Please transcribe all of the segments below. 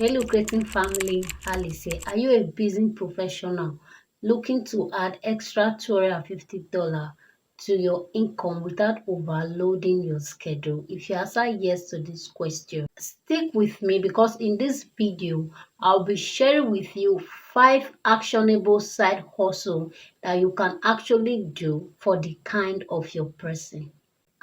Hello, creating family. Alice here. Are you a busy professional looking to add extra $250 to your income without overloading your schedule? If you answer yes to this question, stick with me because in this video, I'll be sharing with you 5 actionable side hustle that you can actually do for the kind of your person.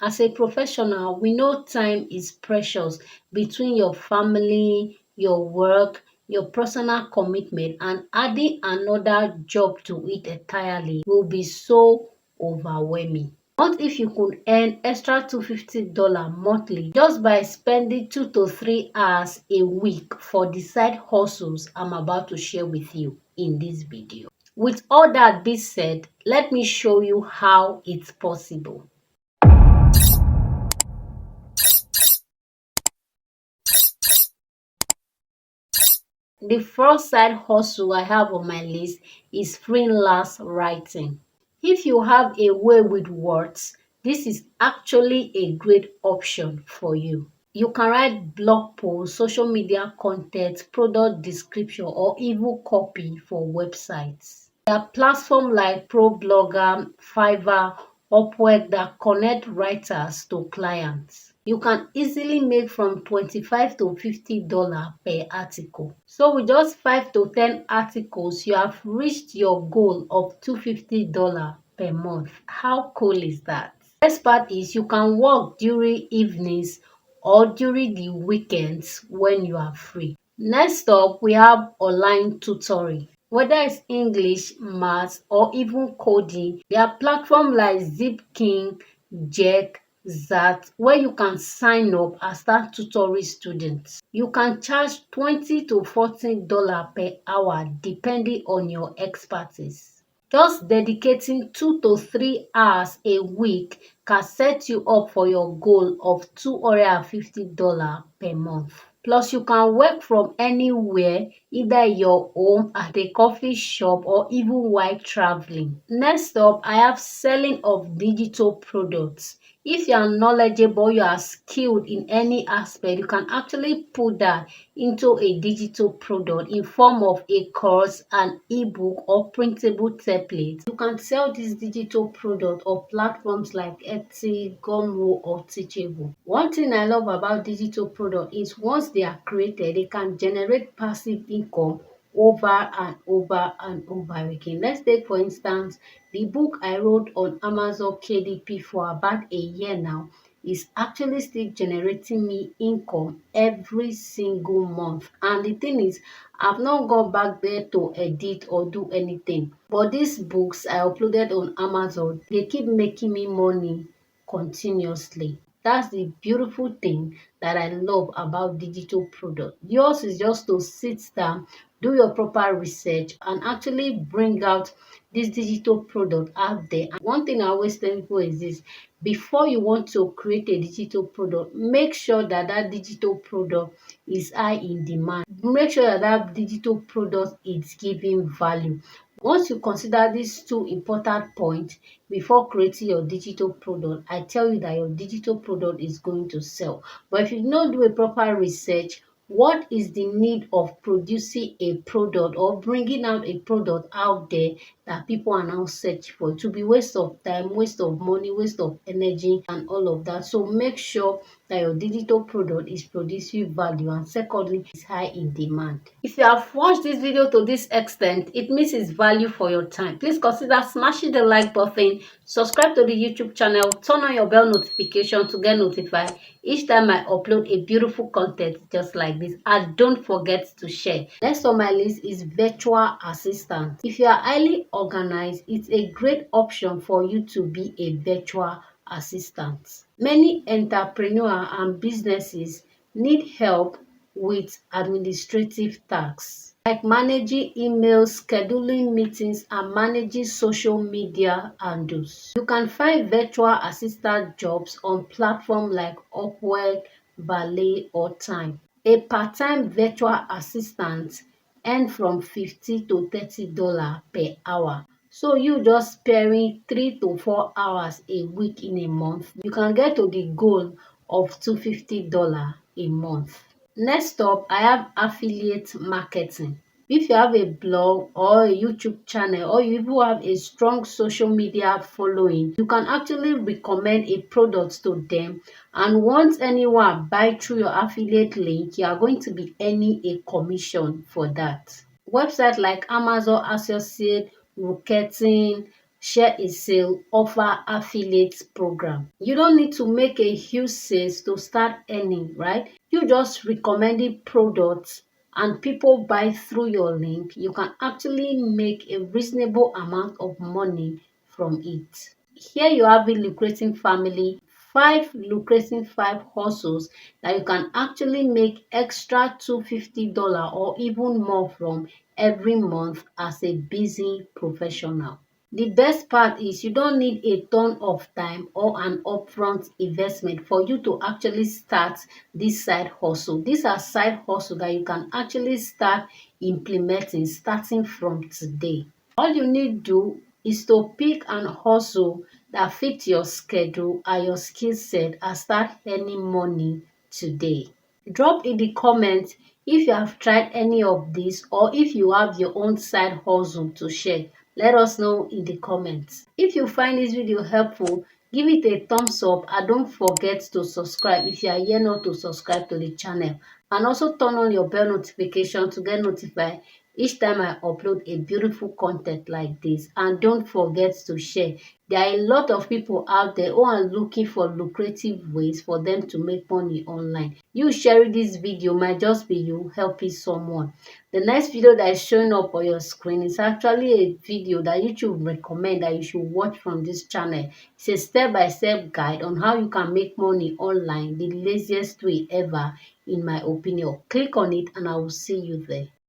As a professional, we know time is precious between your family, your work, your personal commitment, and adding another job to it entirely will be so overwhelming. What if you could earn extra $250 monthly just by spending 2 to 3 hours a week for the side hustles I'm about to share with you in this video? With all that being said, let me show you how it's possible. The first side hustle I have on my list is freelance writing. If you have a way with words, this is actually a great option for you. You can write blog posts, social media content, product description, or even copy for websites. There are platforms like ProBlogger, Fiverr, Upwork that connect writers to clients. You can easily make from $25 to $50 per article. So with just 5 to 10 articles, you have reached your goal of $250 per month. How cool is that? The best part is you can work during evenings or during the weekends when you are free. Next up, we have online tutoring. Whether it's English, maths, or even coding, there are platforms like Zipkin, Jack, Zat, where you can sign up and start tutoring students. You can charge $20 to $40 per hour depending on your expertise. Just dedicating 2 to 3 hours a week can set you up for your goal of $250 per month. Plus, you can work from anywhere, either your home, at a coffee shop, or even while traveling. Next up, I have selling of digital products. If you are knowledgeable, you are skilled in any aspect, you can actually put that into a digital product in form of a course, an ebook, or printable template. You can sell this digital product on platforms like Etsy, Gumroad, or Teachable. One thing I love about digital product is once they are created, they can generate passive income over and over and over again. Let's take for instance the book I wrote on Amazon KDP for about a year now is actually still generating me income every single month. And the thing is, I've not gone back there to edit or do anything. But these books I uploaded on Amazon, they keep making me money continuously. That's the beautiful thing that I love about digital product. Yours is just to sit down, do your proper research, and actually bring out this digital product out there. And one thing I always tell people is this: before you want to create a digital product, make sure that that digital product is high in demand. Make sure that that digital product is giving value. Once you consider these two important points before creating your digital product, I tell you that your digital product is going to sell. But if you don't do a proper research, what is the need of producing a product or bringing out a product out there that people are now searching for? It will be waste of time, waste of money, waste of energy, and all of that. So make sure that your digital product is producing value, and secondly, is high in demand. If you have watched this video to this extent, it means it's value for your time. Please consider smashing the like button, subscribe to the YouTube channel, turn on your bell notification to get notified each time I upload a beautiful content just like this. And don't forget to share. Next on my list is virtual assistant. If you are highly organized, it's a great option for you to be a virtual assistant. Many entrepreneurs and businesses need help with administrative tasks like managing emails, scheduling meetings, and managing social media handles. You can find virtual assistant jobs on platforms like Upwork, Valet, or Time. A part-time virtual assistant earn from $50 to $30 per hour. So you just sparing 3 to 4 hours a week in a month, you can get to the goal of $250 a month. Next up, I have affiliate marketing. If you have a blog or a YouTube channel, or you even have a strong social media following, you can actually recommend a product to them, and once anyone buy through your affiliate link, you are going to be earning a commission for that. Websites like Amazon Associate, Rocketing, Share a Sale offer affiliate program. You don't need to make a huge sales to start earning, right? You just recommending products and people buy through your link. You can actually make a reasonable amount of money from it. Here you have a lucrating family, five hustles that you can actually make extra $250 or even more from every month as a busy professional. The best part is you don't need a ton of time or an upfront investment for you to actually start this side hustle. These are side hustle that you can actually start implementing starting from today. All you need do is to pick an hustle that fit your schedule and your skill set and start earning money today. Drop in the comments if you have tried any of these or if you have your own side hustle to share. Let us know in the comments. If you find this video helpful, give it a thumbs up and don't forget to subscribe if you are here not to subscribe to the channel, and also turn on your bell notification to get notified each time I upload a beautiful content like this. And don't forget to share. There are a lot of people out there who are looking for lucrative ways for them to make money online. You sharing this video might just be you helping someone. The next video that is showing up on your screen is actually a video that YouTube recommend that you should watch from this channel. It's a step-by-step guide on how you can make money online the laziest way ever, in my opinion. Click on it and I will see you there.